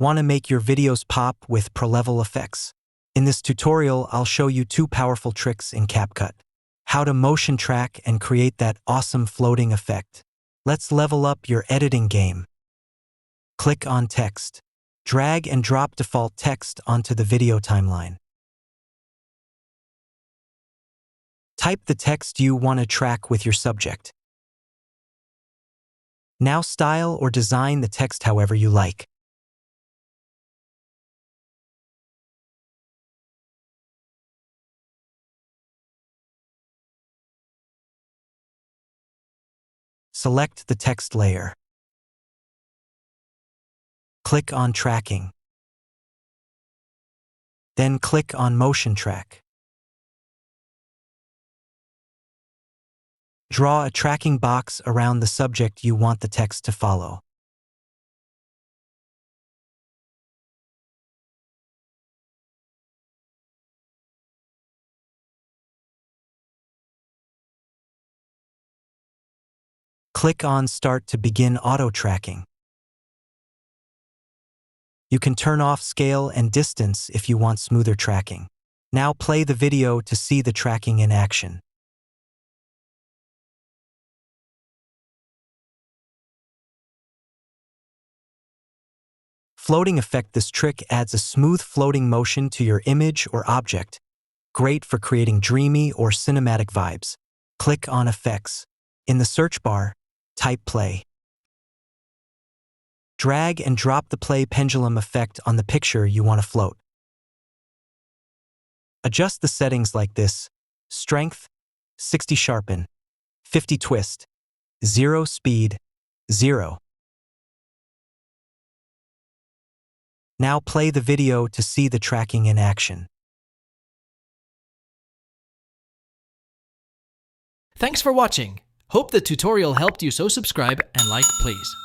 Want to make your videos pop with pro-level effects? In this tutorial, I'll show you two powerful tricks in CapCut. How to motion track and create that awesome floating effect. Let's level up your editing game. Click on text. Drag and drop default text onto the video timeline. Type the text you want to track with your subject. Now style or design the text however you like. Select the text layer. Click on Tracking. Then click on Motion Track. Draw a tracking box around the subject you want the text to follow. Click on Start to begin auto-tracking. You can turn off scale and distance if you want smoother tracking. Now play the video to see the tracking in action. Floating effect. This trick adds a smooth floating motion to your image or object. Great for creating dreamy or cinematic vibes. Click on Effects. In the search bar, type Play. Drag and drop the play pendulum effect on the picture you want to float. Adjust the settings like this: strength, 60 sharpen, 50 twist, 0 speed, 0. Now play the video to see the tracking in action. Thanks for watching. Hope the tutorial helped you, so subscribe and like please.